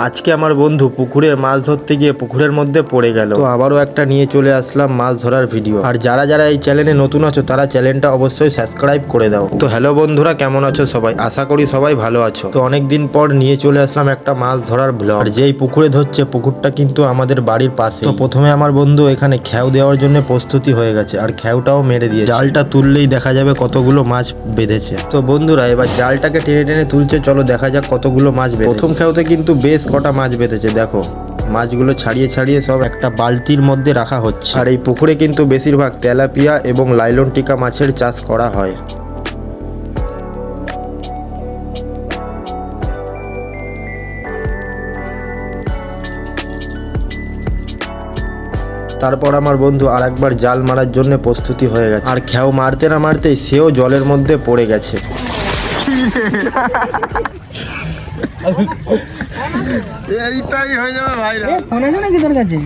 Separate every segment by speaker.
Speaker 1: আজকে আমার বন্ধু পুকুরে মাছ ধরতে গিয়ে পুকুরের মধ্যে পড়ে গেল। তো আবারও একটা নিয়ে চলে আসলাম মাছ ধরার ভিডিও। আর যারা যারা এই চ্যানেলে নতুন আছো তারা চ্যানেলটা অবশ্যই সাবস্ক্রাইব করে দাও। তো হ্যালো বন্ধুরা, কেমন আছো সবাই? আশা করি সবাই ভালো আছো। তো অনেকদিন পর নিয়ে চলে আসলাম একটা মাছ ধরার ব্লগ। আর যেই পুকুরে ধরছে পুকুরটা কিন্তু আমাদের বাড়ির পাশে। তো প্রথমে আমার বন্ধু এখানে খ্যাও দেওয়ার জন্য প্রস্তুতি হয়ে গেছে আর খ্যাওটাও মেরে দিয়ে জালটা তুললেই দেখা যাবে কতগুলো মাছ বেঁধেছে। তো বন্ধুরা এবার জালটাকে টেনে টেনে তুলছে, চলো দেখা যাক কতগুলো মাছ বেঁধেছে। প্রথম খ্যাওতে কিন্তু বেশ কটা মাছ বেঁধেছে, দেখো মাছগুলো ছাড়িয়ে ছাড়িয়ে সব একটা বালতির মধ্যে রাখা হচ্ছে। আর এই পুকুরে কিন্তু বেশিরভাগ তেলাপিয়া এবং লাইলন টিকা মাছের চাষ করা হয়। তারপর আমার বন্ধু আর একবার জাল মারার জন্য প্রস্তুতি হয়ে গেছে। আর খ্যাও মারতে না মারতেই সেও জলের মধ্যে পড়ে গেছে।
Speaker 2: এইটাই হয়ে যাবে ভাই।
Speaker 3: ফোন আছে নাকি তোর কাছে?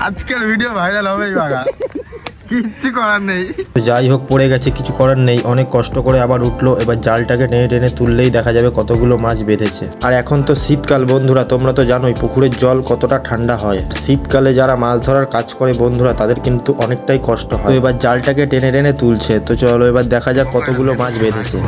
Speaker 2: আজকের ভিডিও ভাইরাল হবেই বাগা, কিচ্ছু করার নেই।
Speaker 1: যাই হোক, পড়ে গেছে, কিছু করার নেই। অনেক কষ্ট করে আবার উঠলো। এবার জালটাকে টেনে টেনে তুললেই দেখা যাবে কতগুলো মাছ বেঁধেছে। আর এখন তো শীতকাল বন্ধুরা, তোমরা তো জানোই পুকুরের জল কতটা ঠান্ডা হয়। শীতকালে যারা মাছ ধরার কাজ করে বন্ধুরা, তাদের কিন্তু অনেকটাই কষ্ট হয়। তো এবার জালটাকে টেনে টেনে তুলছে। তো চলো এবার দেখা যাক কতগুলো মাছ বেঁধেছে।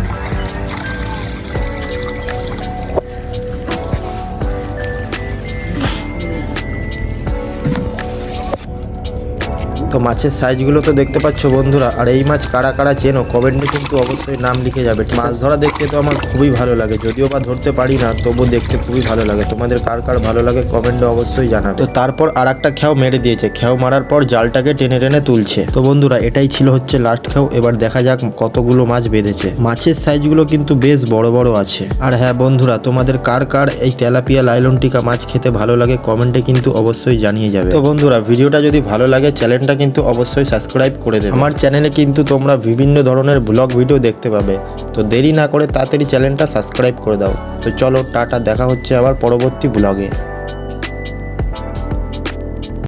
Speaker 1: তো মাছের সাইজগুলো তো দেখতে পাচ্ছ বন্ধুরা। আর এই মাছ কারা কারা চেনো কমেন্টে কিন্তু অবশ্যই নাম লিখে যাবে। মাছ ধরা দেখতে তো আমার খুবই ভালো লাগে, যদিও বা ধরতে পারি না, তবু দেখতে খুবই ভালো লাগে। তোমাদের কার কার ভালো লাগে কমেন্টে অবশ্যই জানাবে। তো তারপর আর একটা খ্যাও মেরে দিয়েছে। খ্যাও মারার পর জালটাকে টেনে টেনে তুলছে। তো বন্ধুরা এটাই ছিল হচ্ছে লাস্ট খ্যাও। এবার দেখা যাক কতগুলো মাছ বেঁধেছে। মাছের সাইজগুলো কিন্তু বেশ বড় বড় আছে। আর হ্যাঁ বন্ধুরা, তোমাদের কার কার এই তেলাপিয়া লাইলন টিকা মাছ খেতে ভালো লাগে কমেন্টে কিন্তু অবশ্যই জানিয়ে যাবে। তো বন্ধুরা ভিডিওটা যদি ভালো লাগে চ্যানেলটা কিন্তু অবশ্যই সাবস্ক্রাইব করে দেবে। আমার চ্যানেলে কিন্তু তোমরা বিভিন্ন ধরনের ব্লগ ভিডিও দেখতে পাবে। তো দেরি না করে তাড়াতাড়ি চ্যানেলটা সাবস্ক্রাইব করে দাও। তো চলো টাটা, দেখা হচ্ছে আবার পরবর্তী ব্লগে।